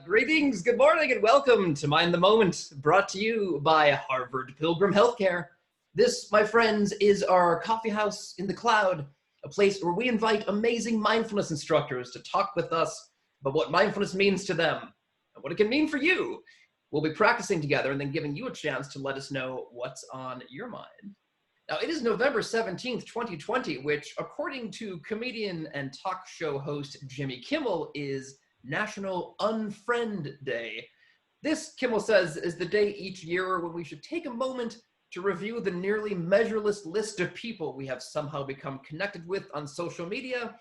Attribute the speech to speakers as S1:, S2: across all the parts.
S1: Greetings, good morning, and welcome to Mind the Moment, brought to you by Harvard Pilgrim Health Care. This, my friends, is our coffeehouse in the cloud, a place where we invite amazing mindfulness instructors to talk with us about what mindfulness means to them and what it can mean for you. We'll be practicing together and then giving you a chance to let us know what's on your mind. Now, it is November 17th, 2020, which, according to comedian and talk show host Jimmy Kimmel, is National Unfriend Day. This, Kimmel says, is the day each year when we should take a moment to review the nearly measureless list of people we have somehow become connected with on social media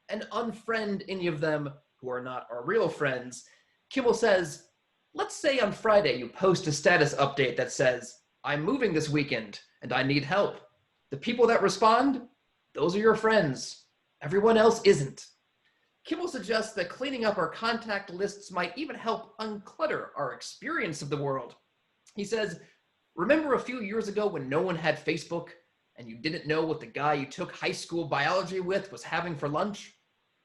S1: and unfriend any of them who are not our real friends. Kimmel says, let's say on Friday you post a status update that says, I'm moving this weekend and I need help. The people that respond, those are your friends. Everyone else isn't. Kimmel suggests that cleaning up our contact lists might even help unclutter our experience of the world. He says, remember a few years ago when no one had Facebook and you didn't know what the guy you took high school biology with was having for lunch?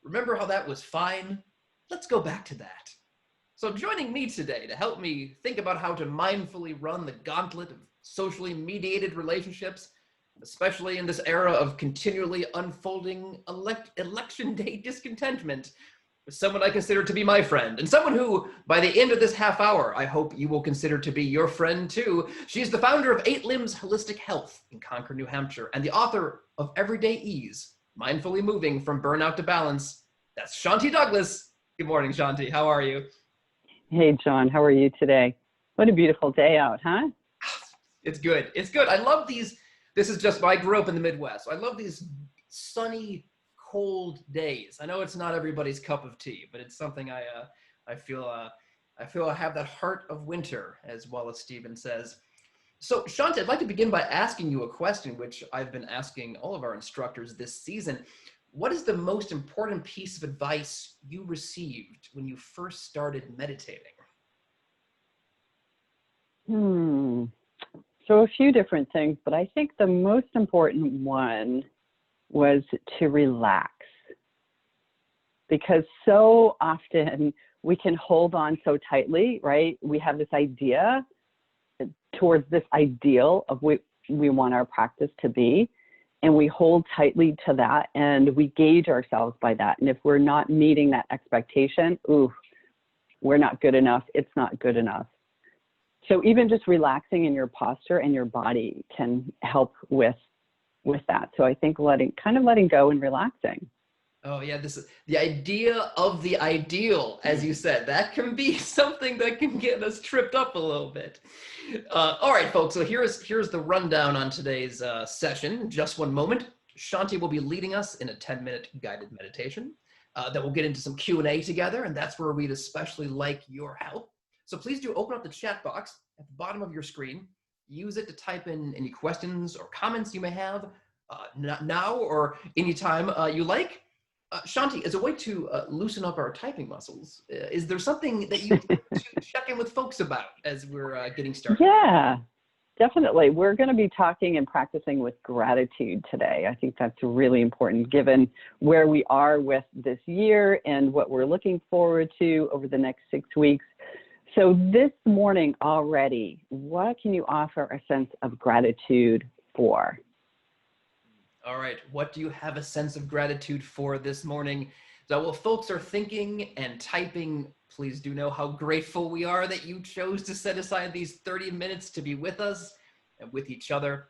S1: Remember how that was fine? Let's go back to that. So joining me today to help me think about how to mindfully run the gauntlet of socially mediated relationships, especially in this era of continually unfolding election day discontentment, is someone I consider to be my friend, and someone who, by the end of this half hour, I hope you will consider to be your friend too. She's the founder of 8 Limbs Holistic Health in Concord, New Hampshire, and the author of Everyday Ease, Mindfully Moving from Burnout to Balance. That's Shanti Douglas. Good morning, Shanti. How are you?
S2: Hey, John. How are you today? What a beautiful day out, huh?
S1: It's good. It's good. I love these. This is just, I grew up in the Midwest. So I love these sunny, cold days. I know it's not everybody's cup of tea, but it's something I feel I have that heart of winter, as Wallace Stevens says. So Shanti, I'd like to begin by asking you a question, which I've been asking all of our instructors this season. What is the most important piece of advice you received when you first started meditating?
S2: So a few different things, but I think the most important one was to relax. Because so often we can hold on so tightly, right? We have this idea towards this ideal of what we want our practice to be, and we hold tightly to that, and we gauge ourselves by that. And if we're not meeting that expectation, we're not good enough, it's not good enough. So even just relaxing in your posture and your body can help with that. So I think letting go and relaxing.
S1: Oh yeah, this is the idea of the ideal, as you said. That can be something that can get us tripped up a little bit. All right, folks. So here's the rundown on today's session. Just one moment. Shanti will be leading us in a 10-minute guided meditation. Then we'll get into some Q&A together, and that's where we'd especially like your help. So please do open up the chat box at the bottom of your screen. Use it to type in any questions or comments you may have now or anytime you like. Shanti, as a way to loosen up our typing muscles, is there something that you want to check in with folks about as we're getting started?
S2: Yeah, definitely. We're going to be talking and practicing with gratitude today. I think that's really important given where we are with this year and what we're looking forward to over the next 6 weeks. So this morning already, what can you offer a sense of gratitude for?
S1: All right, what do you have a sense of gratitude for this morning? So while folks are thinking and typing, please do know how grateful we are that you chose to set aside these 30 minutes to be with us and with each other.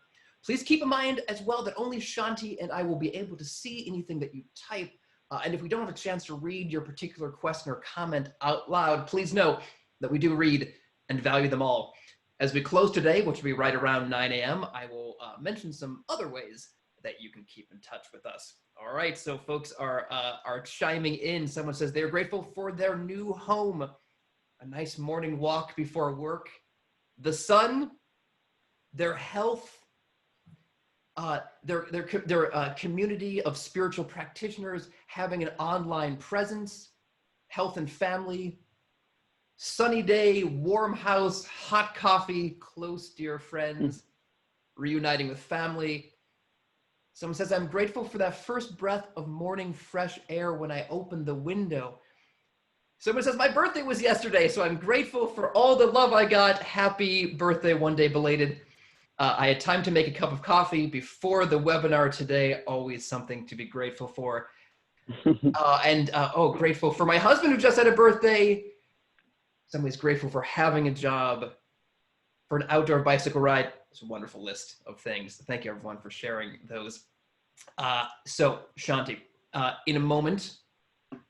S1: Please keep in mind as well that only Shanti and I will be able to see anything that you type. And if we don't have a chance to read your particular question or comment out loud, please know that we do read and value them all. As we close today, which will be right around 9 a.m., I will mention some other ways that you can keep in touch with us. All right, so folks are chiming in. Someone says they're grateful for their new home, a nice morning walk before work, the sun, their health, their community of spiritual practitioners, having an online presence, health and family, sunny day, warm house, hot coffee, close dear friends, reuniting with family. Someone says, I'm grateful for that first breath of morning fresh air when I opened the window. Someone says, my birthday was yesterday, so I'm grateful for all the love I got. Happy birthday, one day belated. I had time to make a cup of coffee before the webinar today. Always something to be grateful for. Grateful for my husband who just had a birthday. Somebody's grateful for having a job, for an outdoor bicycle ride. It's a wonderful list of things. Thank you, everyone, for sharing those. So, Shanti, in a moment,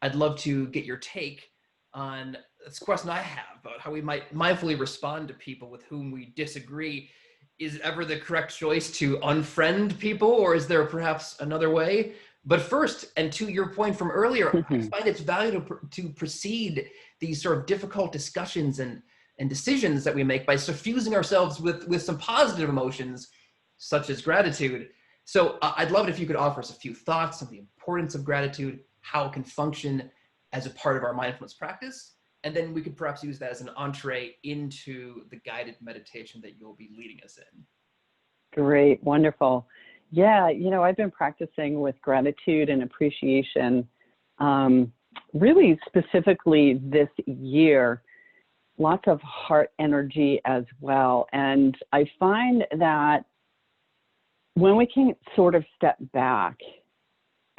S1: I'd love to get your take on this question I have about how we might mindfully respond to people with whom we disagree. Is it ever the correct choice to unfriend people, or is there perhaps another way? But first, and to your point from earlier, I find it's valuable to precede these sort of difficult discussions and decisions that we make by suffusing ourselves with some positive emotions, such as gratitude. So I'd love it if you could offer us a few thoughts on the importance of gratitude, how it can function as a part of our mindfulness practice, and then we could perhaps use that as an entree into the guided meditation that you'll be leading us in.
S2: Great, wonderful. Yeah, I've been practicing with gratitude and appreciation really specifically this year, lots of heart energy as well. And I find that when we can sort of step back,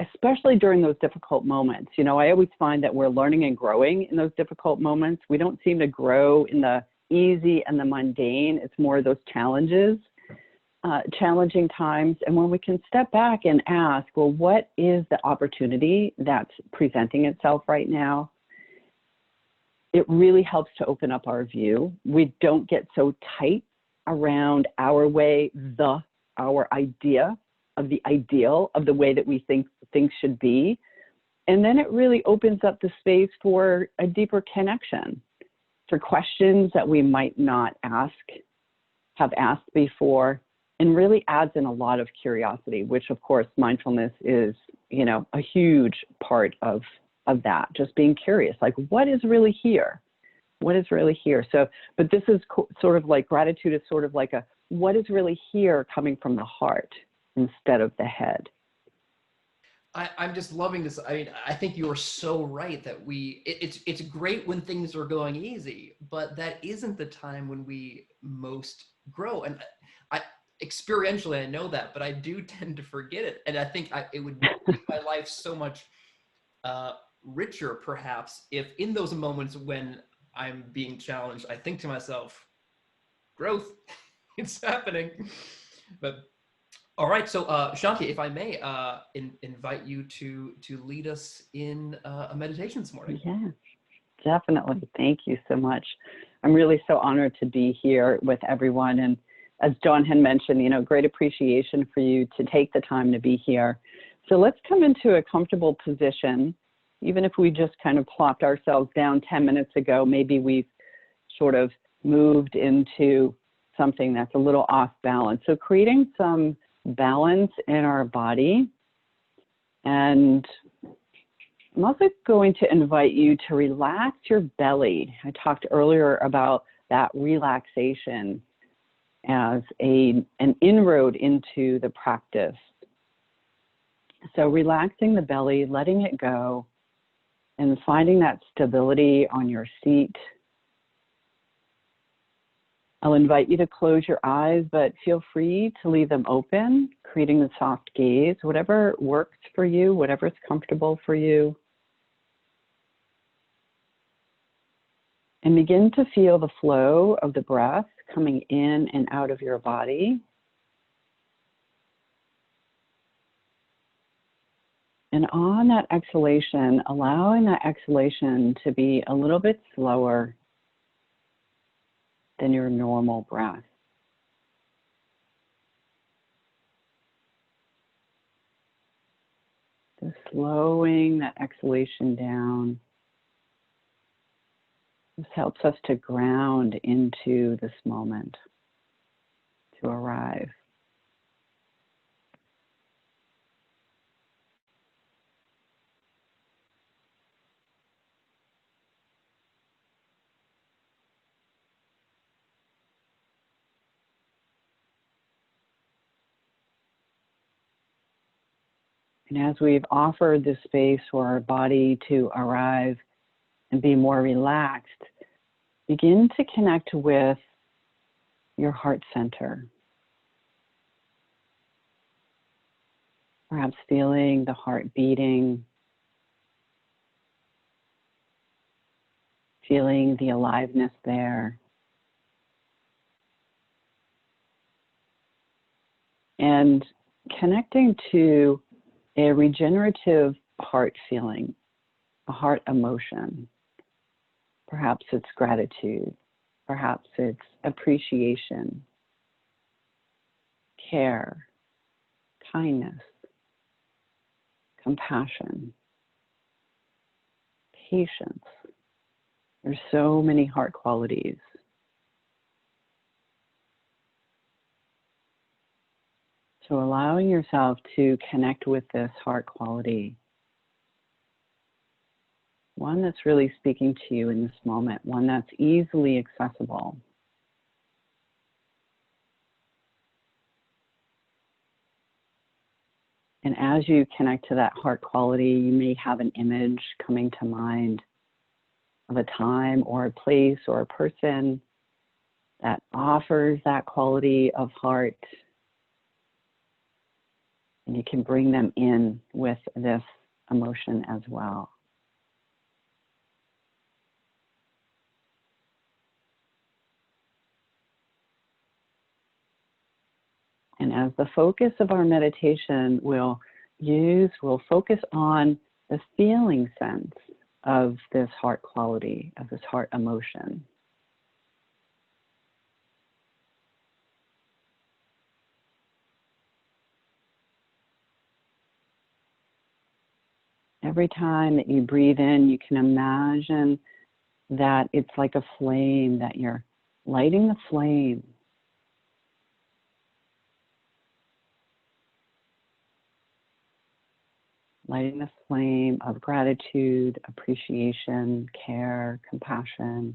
S2: especially during those difficult moments, I always find that we're learning and growing in those difficult moments. We don't seem to grow in the easy and the mundane. It's more those challenging times. And when we can step back and ask, well, what is the opportunity that's presenting itself right now? It really helps to open up our view. We don't get so tight around our way, our idea of the ideal of the way that we think things should be. And then it really opens up the space for a deeper connection, for questions that we might not have asked before, and really adds in a lot of curiosity, which of course mindfulness is, a huge part of that, just being curious, like what is really here? What is really here? So, but this is sort of like gratitude is sort of like what is really here coming from the heart instead of the head.
S1: I'm just loving this. I mean, I think you are so right that it's great when things are going easy, but that isn't the time when we most grow. And experientially, I know that, but I do tend to forget it. And I think it would make my life so much richer, perhaps, if in those moments when I'm being challenged, I think to myself, growth, it's happening. But all right, so Shanti, if I may invite you to lead us in a meditation this morning.
S2: Yeah, definitely. Thank you so much. I'm really so honored to be here with everyone. And as John had mentioned, great appreciation for you to take the time to be here. So let's come into a comfortable position. Even if we just kind of plopped ourselves down 10 minutes ago, maybe we've sort of moved into something that's a little off balance. So creating some balance in our body. And I'm also going to invite you to relax your belly. I talked earlier about that relaxation as an inroad into the practice. So relaxing the belly, letting it go, and finding that stability on your seat. I'll invite you to close your eyes, but feel free to leave them open, creating the soft gaze, whatever works for you, whatever's comfortable for you. And begin to feel the flow of the breath coming in and out of your body. And on that exhalation, allowing that exhalation to be a little bit slower than your normal breath. So slowing that exhalation down. This helps us to ground into this moment, to arrive. And as we've offered the space for our body to arrive and be more relaxed, begin to connect with your heart center. Perhaps feeling the heart beating, feeling the aliveness there. And connecting to a regenerative heart feeling, a heart emotion. Perhaps it's gratitude, perhaps it's appreciation, care, kindness, compassion, patience. There's so many heart qualities. So allowing yourself to connect with this heart quality, one that's really speaking to you in this moment, one that's easily accessible. And as you connect to that heart quality, you may have an image coming to mind of a time or a place or a person that offers that quality of heart. And you can bring them in with this emotion as well. And as the focus of our meditation, we'll focus on the feeling sense of this heart quality, of this heart emotion. Every time that you breathe in, you can imagine that it's like a flame, that you're lighting the flame. Lighting the flame of gratitude, appreciation, care, compassion.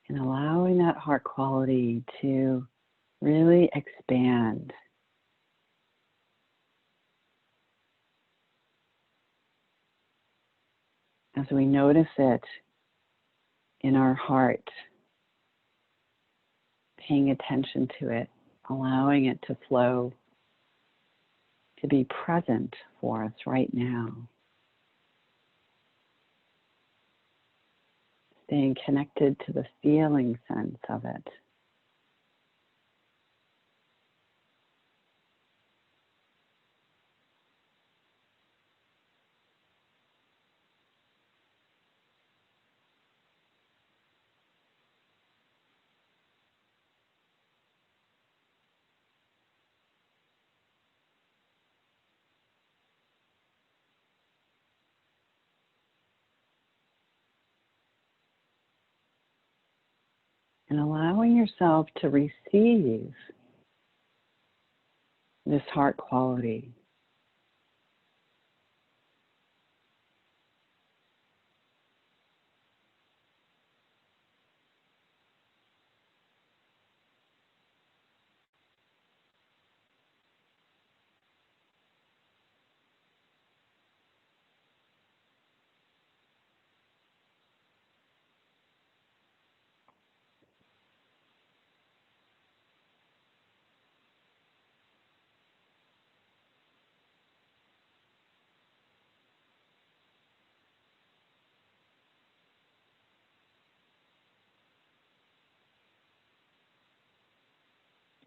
S2: And allowing that heart quality to really expand. As we notice it in our heart, paying attention to it, allowing it to flow, to be present for us right now. Staying connected to the feeling sense of it. And allowing yourself to receive this heart quality.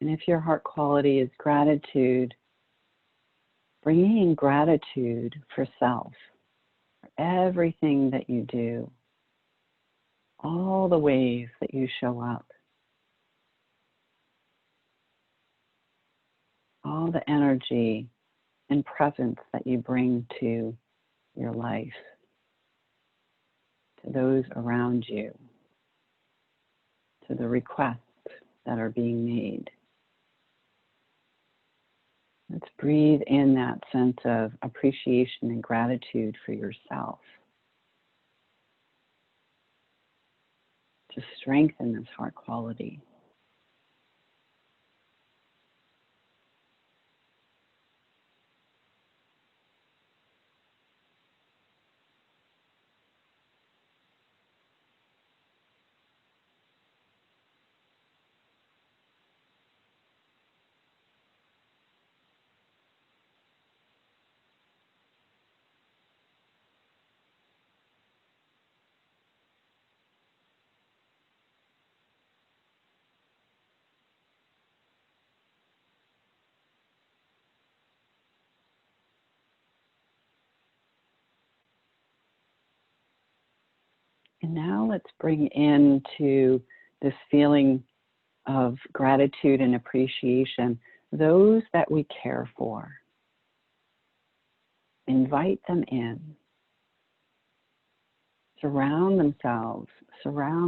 S2: And if your heart quality is gratitude, bringing in gratitude for self, for everything that you do, all the ways that you show up, all the energy and presence that you bring to your life, to those around you, to the requests that are being made. Let's breathe in that sense of appreciation and gratitude for yourself to strengthen this heart quality. And now let's bring into this feeling of gratitude and appreciation those that we care for. Invite them in. Surround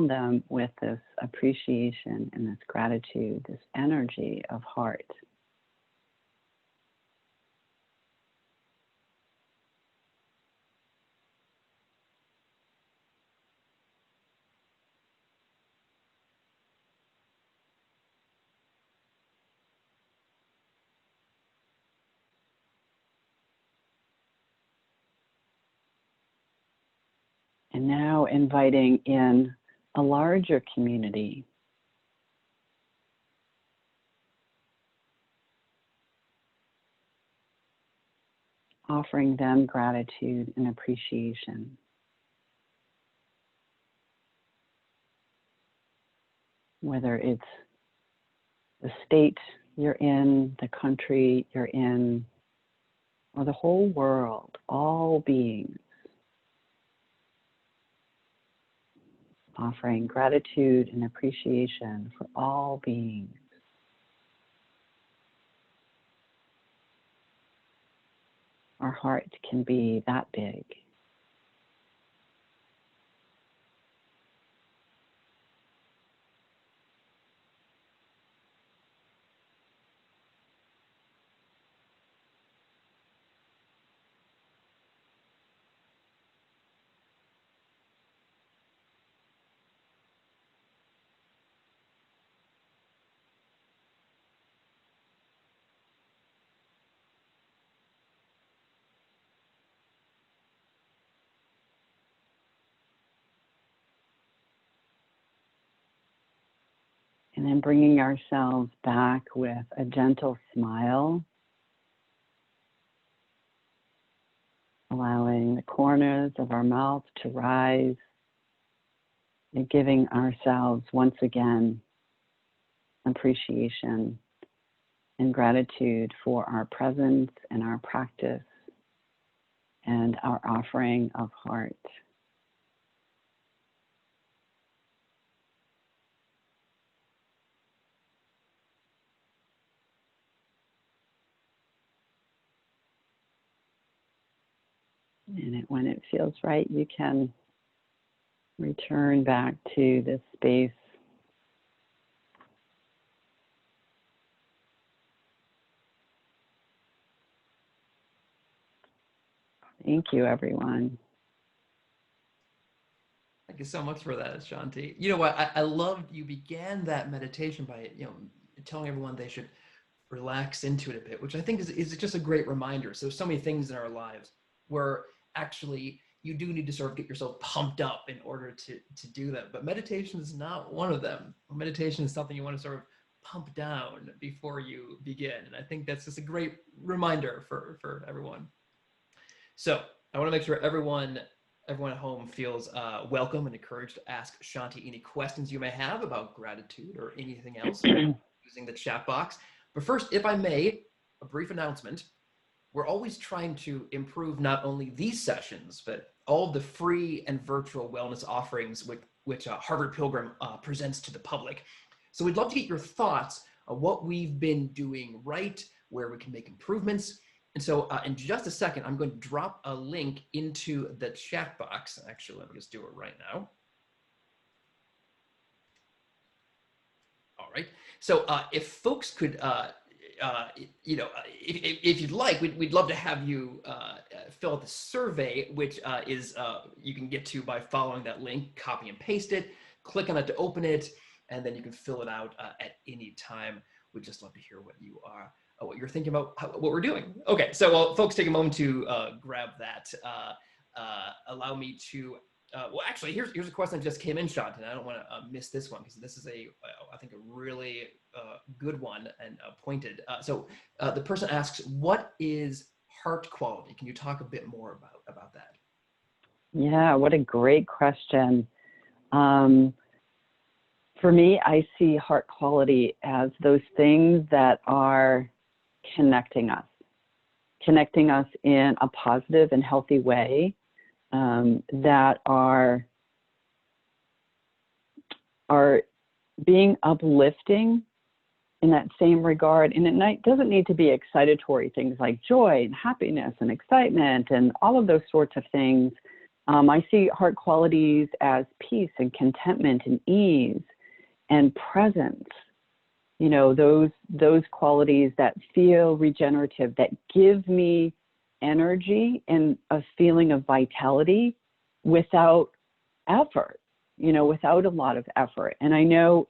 S2: them with this appreciation and this gratitude, this energy of heart. And now inviting in a larger community. Offering them gratitude and appreciation. Whether it's the state you're in, the country you're in, or the whole world, all beings. Offering gratitude and appreciation for all beings. Our heart can be that big. And then bringing ourselves back with a gentle smile, allowing the corners of our mouth to rise, and giving ourselves once again appreciation and gratitude for our presence and our practice and our offering of heart. And when it feels right, you can return back to this space. Thank you, everyone.
S1: Thank you so much for that, Shanti. You know what? I loved you began that meditation by, telling everyone they should relax into it a bit, which I think is just a great reminder. So many things in our lives where actually you do need to sort of get yourself pumped up in order to do that. But meditation is not one of them. Meditation is something you want to sort of pump down before you begin. And I think that's just a great reminder for everyone. So I want to make sure everyone at home feels welcome and encouraged to ask Shanti any questions you may have about gratitude or anything else. Use using the chat box. But first, if I may, a brief announcement. We're always trying to improve not only these sessions, but all of the free and virtual wellness offerings which Harvard Pilgrim presents to the public. So we'd love to get your thoughts on what we've been doing right, where we can make improvements. And so in just a second, I'm going to drop a link into the chat box. Actually, let me just do it right now. All right. So if folks could, if you'd like, we'd love to have you fill out the survey, which is you can get to by following that link, copy and paste it, click on it to open it, and then you can fill it out at any time. We'd just love to hear what you are, what you're thinking about, what we're doing. Okay, so folks, take a moment to grab that. Allow me to. Well, actually, here's a question that just came in, Shanti, and I don't want to miss this one because this is I think a really good one and pointed. So the person asks, what is heart quality? Can you talk a bit more about that?
S2: Yeah, what a great question. For me, I see heart quality as those things that are connecting us in a positive and healthy way. That are being uplifting in that same regard. And it doesn't need to be excitatory things like joy and happiness and excitement and all of those sorts of things. I see heart qualities as peace and contentment and ease and presence. You know, those qualities that feel regenerative, that give me energy and a feeling of vitality without effort, without a lot of effort. And I know,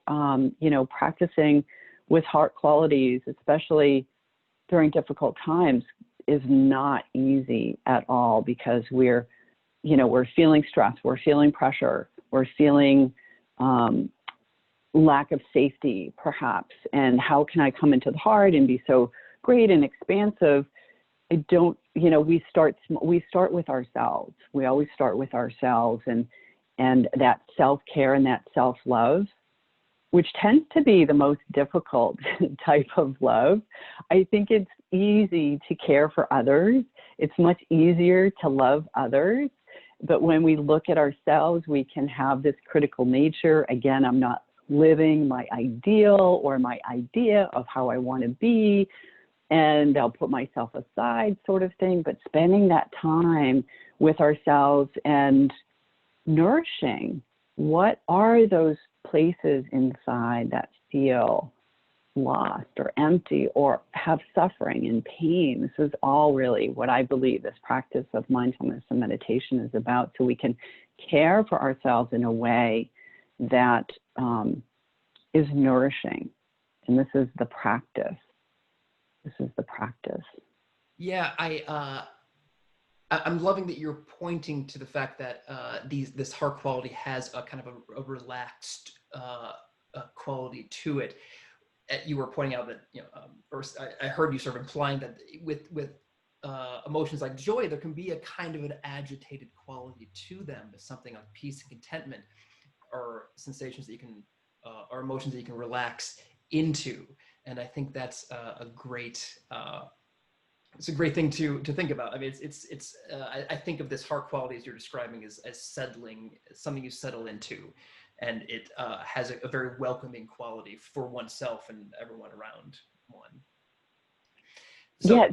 S2: practicing with heart qualities, especially during difficult times, is not easy at all because we're feeling stress, we're feeling pressure, we're feeling lack of safety, perhaps. And how can I come into the heart and be so great and expansive? We start with ourselves. We always start with ourselves and that self-care and that self-love, which tends to be the most difficult type of love. I think it's easy to care for others. It's much easier to love others. But when we look at ourselves, we can have this critical nature. Again, I'm not living my ideal or my idea of how I want to be, and I'll put myself aside sort of thing, but spending that time with ourselves and nourishing, what are those places inside that feel lost or empty or have suffering and pain? This is all really what I believe this practice of mindfulness and meditation is about, so we can care for ourselves in a way that is nourishing. And this is the practice.
S1: Yeah, I'm loving that you're pointing to the fact that this heart quality has a kind of a relaxed quality to it. You were pointing out that first I heard you sort of implying that with emotions like joy, there can be a kind of an agitated quality to them, something like peace and contentment, or sensations that you can or emotions that you can relax into. And I think that's a great thing to think about. I mean, I think of this heart quality as you're describing as settling, something you settle into, and it has a very welcoming quality for oneself and everyone around one. So,
S2: yeah,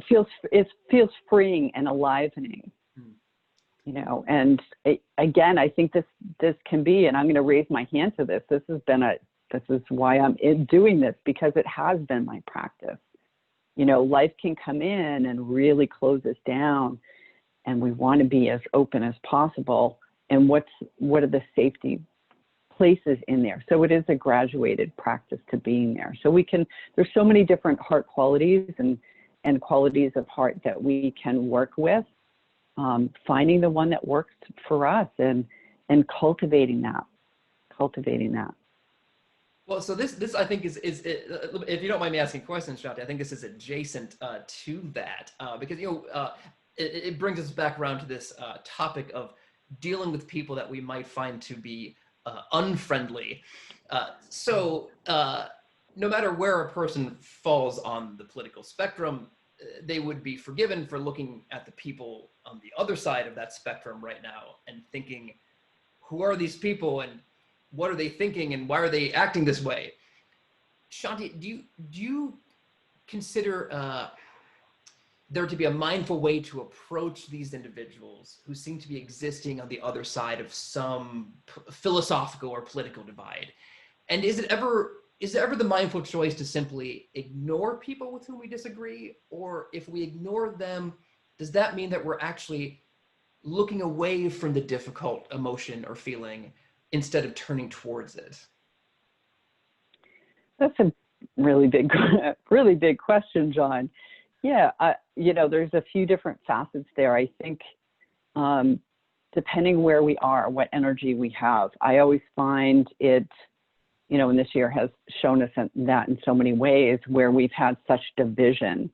S2: it feels freeing and enlivening. And again, I think this can be, and I'm going to raise my hand to this. This is why I'm doing this, because it has been my practice. Life can come in and really close us down, and we want to be as open as possible. And what are the safety places in there? So it is a graduated practice to being there. So there's so many different heart qualities and qualities of heart that we can work with. Finding the one that works for us and cultivating that.
S1: Well, so this I think is if you don't mind me asking questions, Shanti, I think this is adjacent to that because it brings us back around to this topic of dealing with people that we might find to be unfriendly. So no matter where a person falls on the political spectrum, they would be forgiven for looking at the people on the other side of that spectrum right now and thinking, who are these people and what are they thinking and why are they acting this way? Shanti, do you consider there to be a mindful way to approach these individuals who seem to be existing on the other side of some philosophical or political divide? And is it ever the mindful choice to simply ignore people with whom we disagree? Or if we ignore them, does that mean that we're actually looking away from the difficult emotion or feeling instead of turning towards it?
S2: That's a really big, really big question, John. Yeah, there's a few different facets there. I think depending where we are, what energy we have, I always find it, and this year has shown us that in so many ways where we've had such division.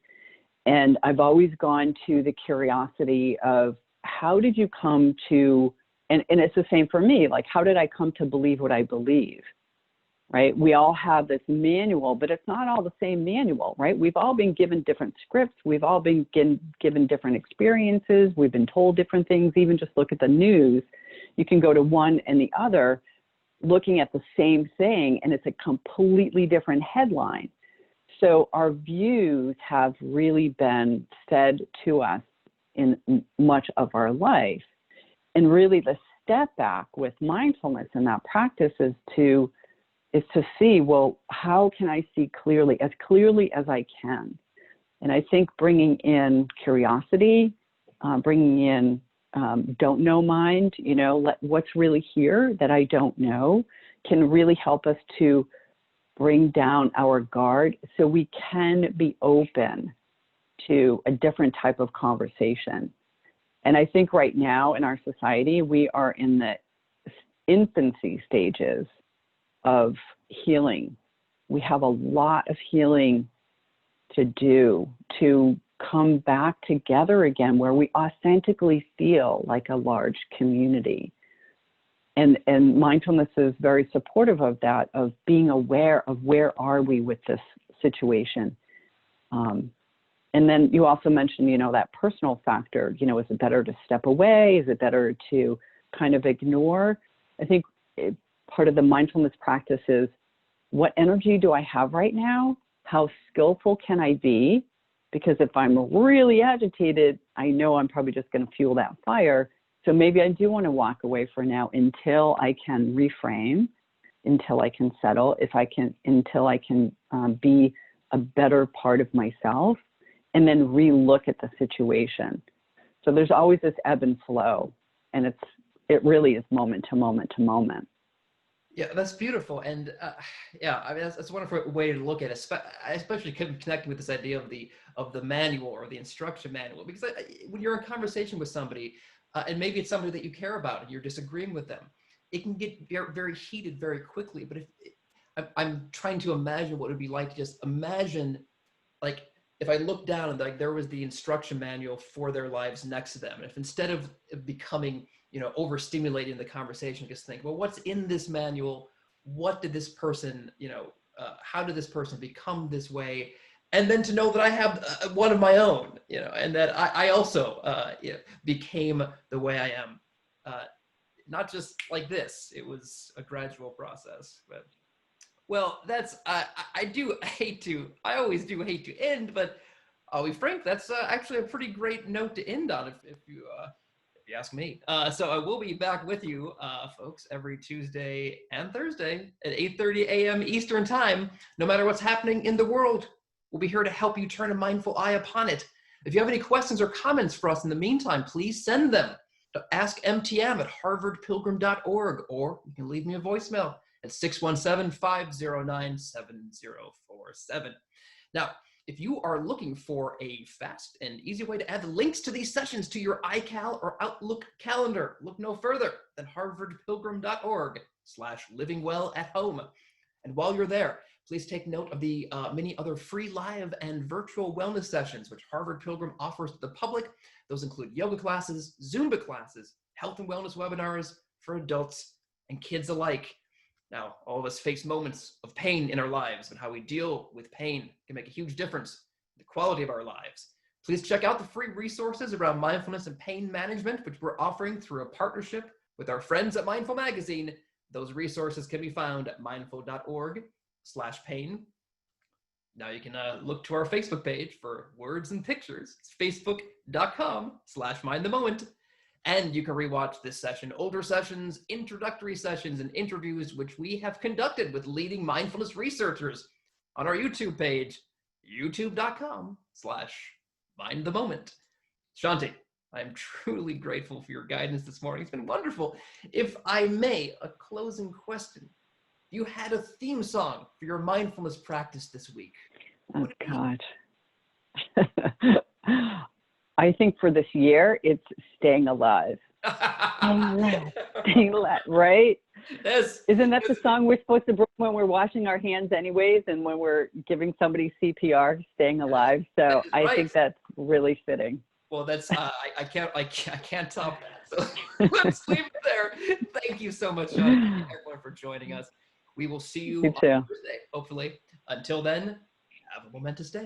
S2: And I've always gone to the curiosity of how did you come to, and it's the same for me, like how did I come to believe what I believe? Right? We all have this manual, but it's not all the same manual, right? We've all been given different scripts. We've all been given different experiences. We've been told different things. Even just look at the news. You can go to one and the other looking at the same thing, and it's a completely different headline. So our views have really been fed to us in much of our life. And really the step back with mindfulness and that practice is to see, well, how can I see clearly as I can? And I think bringing in curiosity, bringing in don't know mind, what's really here that I don't know, can really help us to bring down our guard so we can be open to a different type of conversation. And I think right now in our society, we are in the infancy stages of healing. We have a lot of healing to do to come back together again where we authentically feel like a large community. And mindfulness is very supportive of that, of being aware of where are we with this situation. And then you also mentioned, that personal factor, is it better to step away? Is it better to kind of ignore? I think part of the mindfulness practice is, what energy do I have right now? How skillful can I be? Because if I'm really agitated, I know I'm probably just going to fuel that fire. So maybe I do want to walk away for now until I can reframe, until I can settle, until I can be a better part of myself, and then re-look at the situation. So there's always this ebb and flow, and it really is moment to moment to moment.
S1: Yeah, that's beautiful. And that's a wonderful way to look at it, especially connecting with this idea of the manual or the instruction manual. Because when you're in conversation with somebody, and maybe it's somebody that you care about and you're disagreeing with them, it can get very, very heated very quickly. But I'm trying to imagine what it would be like to just imagine, like, if I looked down and like there was the instruction manual for their lives next to them, and if instead of becoming overstimulating the conversation, just think, well, what's in this manual? What did this person, how did this person become this way? And then to know that I have one of my own, and that I also became the way I am. Not just like this, it was a gradual process. But well, that's, I always do hate to end, but I'll be frank, that's actually a pretty great note to end on if you ask me. So I will be back with you, folks, every Tuesday and Thursday at 8:30 a.m. Eastern Time. No matter what's happening in the world, we'll be here to help you turn a mindful eye upon it. If you have any questions or comments for us in the meantime, please send them to askmtm@harvardpilgrim.org, or you can leave me a voicemail at 617-509-7047. Now, if you are looking for a fast and easy way to add the links to these sessions to your iCal or Outlook calendar, look no further than harvardpilgrim.org/livingwellatHome. And while you're there, please take note of the many other free live and virtual wellness sessions which Harvard Pilgrim offers to the public. Those include yoga classes, Zumba classes, health and wellness webinars for adults and kids alike. Now, all of us face moments of pain in our lives, and how we deal with pain can make a huge difference in the quality of our lives. Please check out the free resources around mindfulness and pain management, which we're offering through a partnership with our friends at Mindful Magazine. Those resources can be found at mindful.org/pain. Now you can look to our Facebook page for words and pictures. It's facebook.com/mindthemoment. And you can rewatch this session, older sessions, introductory sessions, and interviews which we have conducted with leading mindfulness researchers on our YouTube page, youtube.com/mindthemoment. Shanti, I'm truly grateful for your guidance this morning. It's been wonderful. If I may, a closing question. If you had a theme song for your mindfulness practice this week,
S2: Oh, God. I think for this year, it's staying alive. Staying alive. Staying alive, right?
S1: Yes.
S2: Isn't that the song we're supposed to bring when we're washing our hands anyways, and when we're giving somebody CPR, staying alive? So I think that's really fitting.
S1: Well, that's I can't top that. So let's leave it there. Thank you so much, John. Thank you everyone for joining us. We will see you on Thursday, hopefully. Until then, have a momentous day.